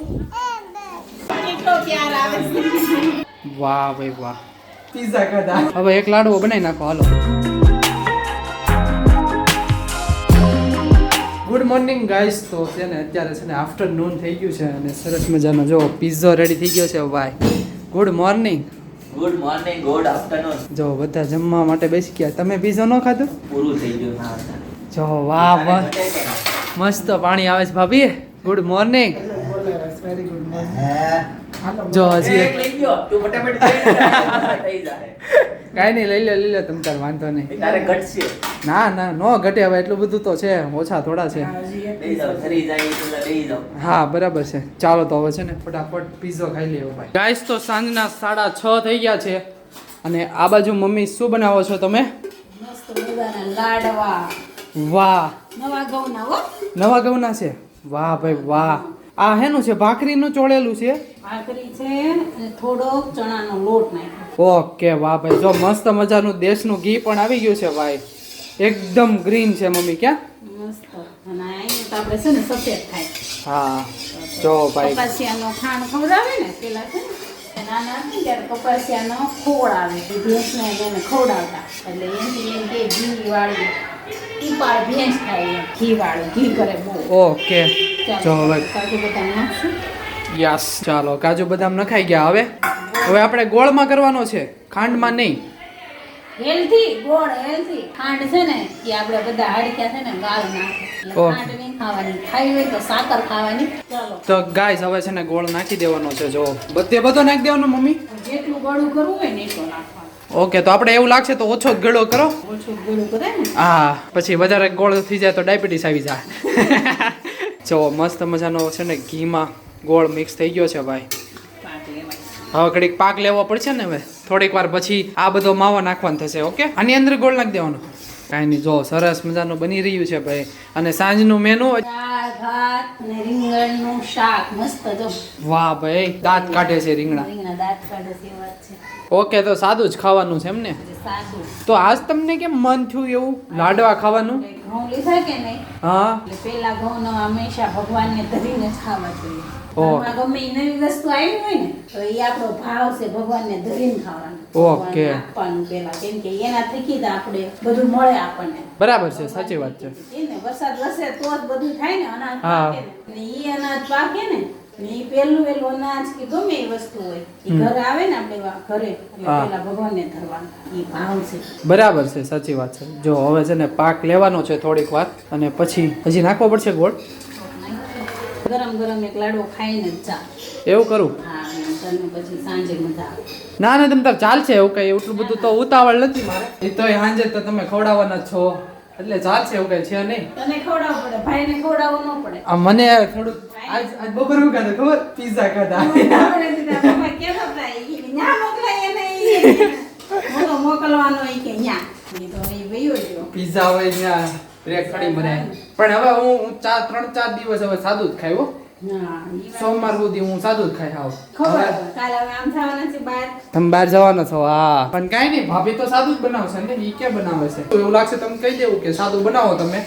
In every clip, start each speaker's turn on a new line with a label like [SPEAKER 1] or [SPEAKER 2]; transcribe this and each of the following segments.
[SPEAKER 1] કેટલો પ્યાર આવે છે.
[SPEAKER 2] વાહ ભાઈ વાહ.
[SPEAKER 3] પીઝા ખાધા.
[SPEAKER 2] હવે એક લાડવો બનાવી નાખો હાલો. Good morning guys. તો છે ને અત્યારે છે ને આફ્ટરનૂન થઈ ગયું છે અને સરસ મજાનો જો પિઝા રેડી થઈ ગયો છે ભાઈ. Good morning.
[SPEAKER 3] Good morning, good afternoon.
[SPEAKER 2] જો બધા જમવા માટે બેસી ગયા. તમે પિઝા ન ખાધું?
[SPEAKER 3] પૂરું થઈ ગયું. હા.
[SPEAKER 2] જો વાહ વાહ મસ્ત પાણી આવે છે ભાભી. Good morning.
[SPEAKER 3] Very good morning.
[SPEAKER 2] જો હજી
[SPEAKER 3] એક લઈ ગયો તું ફટાફટ થઈ જાય.
[SPEAKER 2] કાંઈ નહીં લઈ લે તમ તાર વાંધો નહીં.
[SPEAKER 3] તારે ઘટશે.
[SPEAKER 2] ના ના નો ઘટે હવે એટલું બધું તો છે ઓછા થોડા છે.
[SPEAKER 3] લઈ જાઓ ફરી જાય તો લઈ જાઓ.
[SPEAKER 2] હા બરાબર છે. ચાલો તો હવે છે ને ફટાફટ પિઝા ખાઈ લઈએ ભાઈ. ગાઈસ તો સાંજના 6:30 થઈ ગયા છે અને આ બાજુ મમ્મી શું બનાવો છો તમે?
[SPEAKER 1] મસ્ત મજાના લાડવા
[SPEAKER 2] વાહ
[SPEAKER 1] નવા ઘઉંના હો.
[SPEAKER 2] નવા ઘઉંના છે. વાહ ભાઈ વાહ. આ હેનું છે? ભાખરીનું ચોળેલું છે.
[SPEAKER 1] ભાખરી છે અને થોડો ચણાનો લોટ નાખ્યો.
[SPEAKER 2] ઓકે વાહ ભાઈ. જો મસ્ત મજાનું દેશનું ઘી પણ આવી ગયું છે ભાઈ. એકદમ ગ્રીન છે મમ્મી. ક્યાં
[SPEAKER 1] મસ્ત. અને અહીં તો આપણે છે ને સફેદ થાય.
[SPEAKER 2] હા જો ભાઈ
[SPEAKER 1] કપાસિયાનો ખાંડ ખવડાવે ને પેલા છે ને નાના હતા ને ત્યારે કપાસિયાનો ખોળ આવે એ ભેંસને એને ખવડાવતા એટલે એની એમ કે ઘી વાળું ટીપાળ ભેંસ ખાય એમ ઘી વાળું ઘી કરે બહુ.
[SPEAKER 2] ઓકે જો હવે
[SPEAKER 1] કાજુ બદામ નાખશું.
[SPEAKER 2] યસ ચાલો કાજુ બદામ નખાઈ ગયા. હવે આપણે ગોળમાં કરવાનો છે ખાંડમાં નહીં.
[SPEAKER 1] હેલ્ધી ગોળ હેલ્ધી ખાંડ છે ને એ આપણે બધા હાડક્યા છે ને ગાળ નાખે એટલે
[SPEAKER 2] ઓહ.
[SPEAKER 1] ખાંડ નહીં ખાવાની ખાવી હોય તો સાકર ખાવાની. ચાલો
[SPEAKER 2] તો ગાઈસ હવે છે ને ગોળ નાખી દેવાનો છે. જો બધો નાખી દેવાનો મમ્મી.
[SPEAKER 1] જેટલું ગળું કરવું હોય ને એટલું નાખવાનું.
[SPEAKER 2] ઓકે તો આપણે એવું લાગશે તો ઓછો ગળો કરો.
[SPEAKER 1] ઓછું ગળું કરે ને
[SPEAKER 2] હા પછી વધારે ગોળ થઈ જાય તો ડાયાબિટીસ આવી જાય. જો મસ્ત મજાનો છે ને ઘીમાં ગોળ મિક્સ થઈ ગયો છે ભાઈ.
[SPEAKER 1] પાક લેવાય.
[SPEAKER 2] હવે ઘડીક પાક લેવો પડશે ને હવે થોડીક વાર પછી આ બધો માવો નાખવાનો થશે. ઓકે આની અંદર ગોળ નાખી દેવાનો. કાંઈ નહીં જો સરસ મજાનું બની રહ્યું છે ભાઈ. અને સાંજનું મેનુ
[SPEAKER 1] દાળ ભાત ને રીંગણનું શાક મસ્ત જો
[SPEAKER 2] વાહ ભાઈ દાંત કાઢે છે રીંગણા.
[SPEAKER 1] રીંગણા દાંત કાઢે છે વાત છે.
[SPEAKER 2] ઓકે તો સાદું જ ખાવાનું છે એમ ને?
[SPEAKER 1] એટલે સાદું.
[SPEAKER 2] તો આજ તમને કેમ મન થયું એવું લાડવા ખાવાનું?
[SPEAKER 1] એટલે ઘઉં લીધા કે નહીં
[SPEAKER 2] હા
[SPEAKER 1] એટલે પેલા ઘઉંનો હંમેશા ભગવાનને ધરીને જ ખાવા જોઈએ.
[SPEAKER 2] ઓહ.
[SPEAKER 1] ઘરમાં ગમે ઈ નવી વસ્તુ આવી હોય ને તો એ આપણો ભાવ છે ભગવાનને ધરીને ખાવાનું.
[SPEAKER 2] ઓકે.
[SPEAKER 1] ભગવાનને આપવાનું પેલા કેમ કે એના થકી જ આપણે બધું મળે આપણને.
[SPEAKER 2] બરાબર છે સાચી વાત છે.
[SPEAKER 1] એને વરસાદ વરસે તો જ બધું થાય ને અનાજ
[SPEAKER 2] હા.
[SPEAKER 1] પાકે ને ઈ અનાજ પાકે ને ઈ પહેલું અનાજ કે ગમે એ વસ્તુ હોય ઈ ઘરે આવે ને આપણે ઘરે એટલે
[SPEAKER 2] હા.
[SPEAKER 1] પેલા ભગવાનને ધરવાનું ઈ ભાવ છે.
[SPEAKER 2] બરાબર છે સાચી વાત છે. જો હવે છે ને પાક લેવાનો છે થોડીક વાર અને પછી હજી નાખવો પડશે ગોળ.
[SPEAKER 1] ગરમ ગરમ એક લાડવો ખાઈને જ જા.
[SPEAKER 2] એવું કરું?
[SPEAKER 1] હા અને તને પછી સાંજે મજા આવે.
[SPEAKER 2] ના ના તમ તાર ચાલશે એવું કઈ એટલું બધું તો ઉતાવળ નથી મારે. એ તો સાંજે તો તમે ખવડાવવાના જ છો એટલે ચાલશે એવું કઈ છે નહીં.
[SPEAKER 1] તને ખવડાવવું પડે ભાઈને ખવડાવવું ન પડે.
[SPEAKER 2] આ મને થોડુંક આજ બપોર શું ખાધું ખબર? પિઝા ખાધા.
[SPEAKER 1] આપણે દીધા પપ્પા કેતા હતા ઈ ન્યા મોકલાય એને ઈ મોટો મોકલવાનો ઈ કે ન્યા ઈ તો ઈ વયો ગયો.
[SPEAKER 2] પિઝા હોય ત્યાં રેક ખડી બનાય. પણ હવે હું 3-4 દિવસ હવે સાદું જ ખાય હો.
[SPEAKER 1] હા ઈ વાત
[SPEAKER 2] સોમવાર સુધી હું સાદું જ ખાઈ આવ.
[SPEAKER 1] ખબર કાલે હવે આમ થવાના છે બહાર.
[SPEAKER 2] તમે બહાર જવાનો છો? હા પણ કાંઈ નહીં ભાભી તો સાદું જ બનાવશે ને. ઈ ક્યાં બનાવે છે? એવું લાગશે તમે કહી દેવું કે સાદું બનાવો તમે.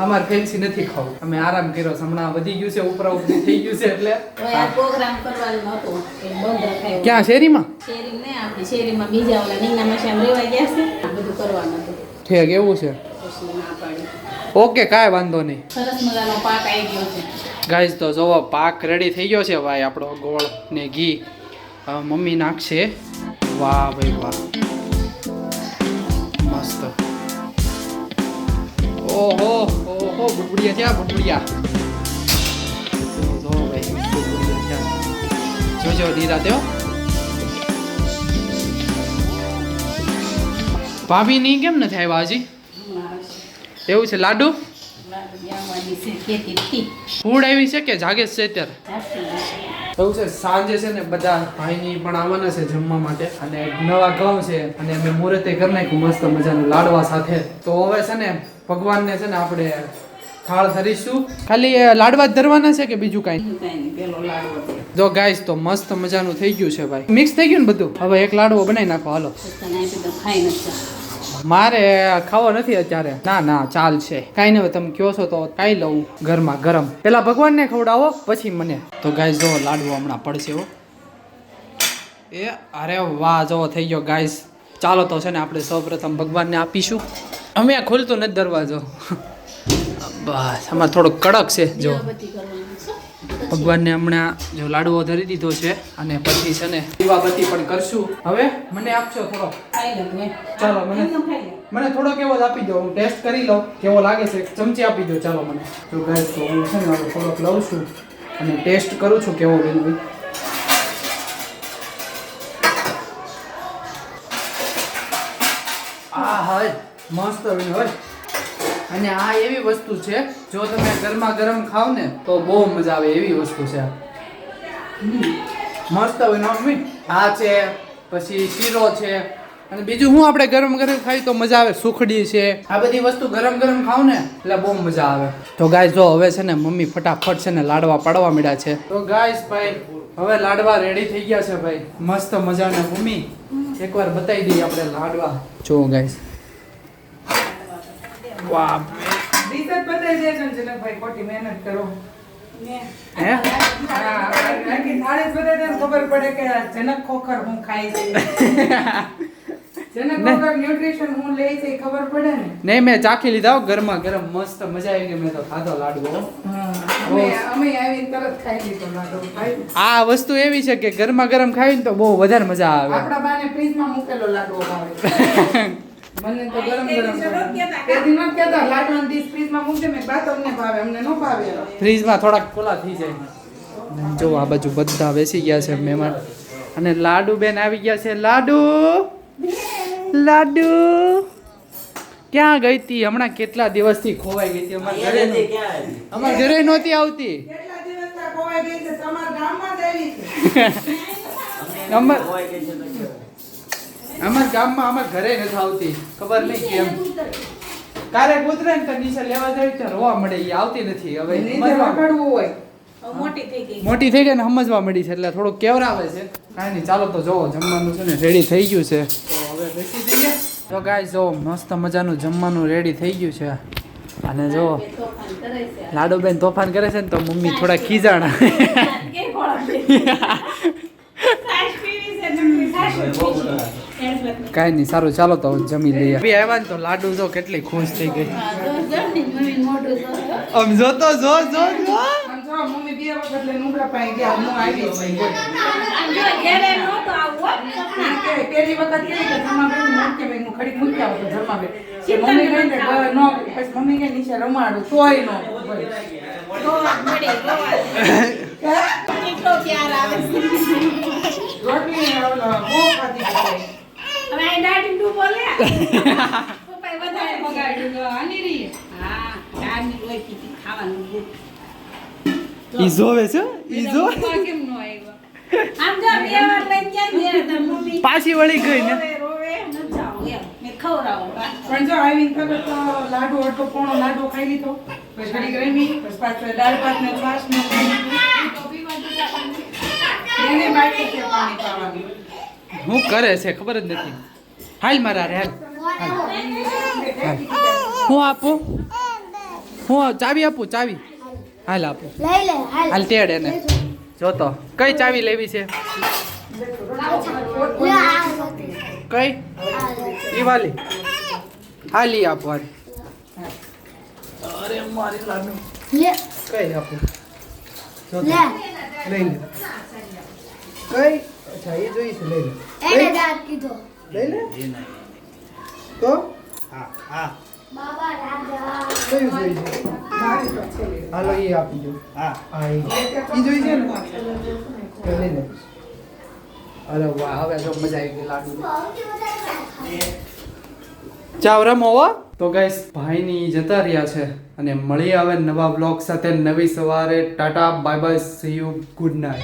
[SPEAKER 2] અમારે ફેન્સી નથી ખાવું. અમે આરામ કર્યો છે. હમણાં વધી ગયું છે ઉપરા ઉપરી થઈ ગયું છે એટલે
[SPEAKER 1] હવે આ પ્રોગ્રામ કરવાનો હતો કે બંધ રખાયો.
[SPEAKER 2] ક્યાં શેરીમાં?
[SPEAKER 1] શેરી ને આપણી શેરીમાં બીજા ઓલા નીના મશામ રેવા ગયા છે આ બધું કરવાનું હતું
[SPEAKER 2] ઠીક એવું છે.
[SPEAKER 1] પછી ના પાડી.
[SPEAKER 2] ઓકે કાંઈ વાંધો નહીં.
[SPEAKER 1] સરસ મજાનો પાક આવી ગયો છે.
[SPEAKER 2] ગાઈઝ તો જોવો પાક રેડી થઈ ગયો છે ભાઈ આપણો ગોળ ને ઘી. હવે મમ્મી નાખશે. વાહ ભાઈ વાહ મસ્ત. ઓહો ઓહો બુડબુડિયા થયા બુડબુડિયા. જો ભાઈ બુડબુડિયા થયા. જોજો ધીરા તેઓ. ભાભી ની કેમ નથી આવ્યા હજી?
[SPEAKER 1] હમણાં આવશે.
[SPEAKER 2] એવું છે? લાડુ
[SPEAKER 1] આવવાની છે ખેતીથી.
[SPEAKER 2] ફૂડ આવી છે કે જાગે છે અત્યારે?
[SPEAKER 1] જાસ્તી છે.
[SPEAKER 2] એવું છે સાંજે છે ને બધા ભાઈની પણ આવવાના છે જમવા માટે અને નવા ઘઉં છે અને અમે મુહૂર્તે કરી નાખ્યું મસ્ત મજાનું લાડવા સાથે. તો હવે છે ને ભગવાનને છે ને આપણે થાળ ધરીશું. ખાલી લાડવા જ ધરવાના છે કે બીજું કાંઈ?
[SPEAKER 1] બીજું કાંઈ નહીં, પેલો લાડવો છે.
[SPEAKER 2] જો ગાઈસ તો મસ્ત મજાનું થઈ ગયું છે ભાઈ. મિક્સ થઈ ગયું ને બધું. હવે એક લાડવો બનાવી નાખો હાલો.
[SPEAKER 1] તને આપી દઉં, ખાઈ નથી જા.
[SPEAKER 2] મારે ખાવો નથી અત્યારે. ના ચાલશે. કાંઈ નહીં, તમે કહો છો તો ખાઈ લઉં ગરમા ગરમ. પેલા ભગવાનને ખવડાવો પછી મને. તો ગાઈસ જો લાડવો હમણાં પડશે હો. એ અરે વાહ, જો થઈ ગયો ગાઈસ. ચાલો તો છે ને આપણે સૌપ્રથમ ભગવાનને આપીશું. અમે આ ખોલતું નથી દરવાજો. બસ આમાં થોડોક કડક છે. જો ભગવાનને હમણાં જો લાડવો ધરી દીધો છે અને પછી છે ને દીવાબત્તી પણ કરશું. હવે મને આપશો થોડો. ચાલો મને થોડો કેવો આપી દો, હું ટેસ્ટ કરી લઉં કેવો લાગે છે. ચમચી આપી દો ચાલો મને. તો ગાઈસ તો હું છે ને હવે થોડોક લઉં છું અને ટેસ્ટ કરું છું કેવો બન્યું. આ હોય મસ્ત બન્યું હોય. અને આ એવી વસ્તુ છે જો તમે ગરમા ગરમ ખાવ ને તો બહુ મજા આવે એવી વસ્તુ છે. મસ્ત બન્યું મમ્મી. આ છે પછી શીરો છે અને બીજું હું આપણે ગરમ ગરમ ખાઈ તો મજા આવે. સુખડી છે, આ બધી વસ્તુ ગરમ ગરમ ખાવ ને એટલે બહુ મજા આવે. તો ગાઈસ જો હવે છે ને મમ્મી ફટાફટ છે ને લાડવા પાડવા મળ્યા છે. તો ગાઈસ ભાઈ હવે લાડવા રેડી થઈ ગયા છે ભાઈ. મસ્ત મજાના. મમ્મી એકવાર બતાવી દઈએ આપણે લાડવા. જો ગાઈસ વાહ,
[SPEAKER 4] રીત જ બતાવી દે છે જનકભાઈ, ખોટી મહેનત કરો.
[SPEAKER 2] હે
[SPEAKER 4] આખી થાળી જ બતાવી દે ને ખબર પડે કે જનક ખોખર હું ખાઈ છે. જનક ખોખર ન્યુટ્રિશન હું લે છે એ ખબર પડે ને.
[SPEAKER 2] નહીં મેં ચાખી લીધા હો, ગરમા ગરમ મસ્ત મજા આવી ગઈ. મેં તો ખાધો લાડવો.
[SPEAKER 4] અમે આવીને તરત ખાઈ લીધો લાડવો. ભાઈ
[SPEAKER 2] આ વસ્તુ એવી છે કે ગરમા ગરમ ખાવીને તો બહુ વધારે મજા આવે.
[SPEAKER 4] આપણા બાને ફ્રીજમાં મૂકેલો લાડવો ભાવે. મને તો ગરમ તેદી ન કહેતા લાડવાનો ડીશ ફ્રીજમાં મૂકજે. મેં બા તમને ભાવે, અમને ન ભાવે.
[SPEAKER 2] ફ્રીજમાં થોડાક ખોલા થઈ જાય. જો આ બાજુ બધા બેસી ગયા છે મહેમાન અને લાડુ બેન આવી ગયા છે. લાડુ ક્યાં ગઈ હતી હમણાં? કેટલા દિવસથી ખોવાઈ ગઈ હતી. અમારા ઘરે નહોતી આવતી.
[SPEAKER 4] કેટલા દિવસથી ખોવાઈ ગઈ છે? તમારા ગામમાં જ આવી છે.
[SPEAKER 2] અમારા ગામમાં અમારા ઘરે નથી આવતી. ખબર નહીં કેમ. કારે કૂતરે ને તો નીચે લેવા જાય તો રોવા મળે. એ આવતી નથી. હવે
[SPEAKER 4] રખડવું હોય.
[SPEAKER 2] મોટી થઈ ગઈ ને સમજવા મળી છે એટલે થોડુંક કેવરાવે છે. કાંઈ નહીં ચાલો તો જોવો જમવાનું છે ને રેડી થઈ ગયું છે. તો હવે બેસી જઈએ. તો ગાઈસ જો મસ્ત મજાનું જમવાનું રેડી થઈ ગયું છે. અને જો લાડુબેન તોફાન કરે છે ને તો મમ્મી થોડા ખીજાણા. કાંઈ નહીં સારું ચાલો તો જમી લઈએ. આવ્યા ને તો લાડુ જો કેટલી ખુશ થઈ ગઈ. આમ જોતો જો
[SPEAKER 4] મમ્મી બે વખત લઈને ઉમરા પાઈ ગયા. હું આવી પેલી વખત કેવી કે ધર્માબેન મૂકે મેં હું ખડી મૂકી આવો તો ધર્માબેન મમ્મી કહે ને નો પછી મમ્મી કે નીચે રમાડું તોય નો રોટલી બહુ ખાધી
[SPEAKER 2] ઈ જોવે છે. ઈ જો પાછી વળી ગઈ ને.
[SPEAKER 4] પણ જો આવીને તરત લાડુ અડધો પોણો લાડુ ખાઈ લીધો. પછી ઘડી ગરમી, પછી પાછળ દાળ ભાત ને છાશ ને એને બાકી છે પાણી પાવાનું.
[SPEAKER 2] હું કરે છે ખબર જ નથી. હાલ મારા રે હાલ. હું આપું? હું ચાવી આપું? ચાવી હાલ આપું. હાલ તેડ એને. જો તો કઈ ચાવી લેવી છે? કઈ? ઈ વાલી. હાલ ઈ આપો. હાલ. અરે મારી લાડુ કઈ આપું? જો તો લઈ લે. કઈ? અચ્છા એ જોઈ છે. લઈ લે.
[SPEAKER 5] એને દાંત કીધો.
[SPEAKER 2] લઈ લે. તો
[SPEAKER 5] બાબા રાજા.
[SPEAKER 2] કયું જોઈ છે? હાલો એ આપી દો. હા ઈ જોઈ છે ને? તો લઈ લે. અરે વાહ, હવે જો મજા આવી ગઈ લાડુ. ચાવ રમો હો. તો ગાઈસ ભાઈની જતા રહ્યા છે અને મળીએ હવે નવા બ્લોગ સાથે નવી સવારે. Tata bye bye, C you, good night.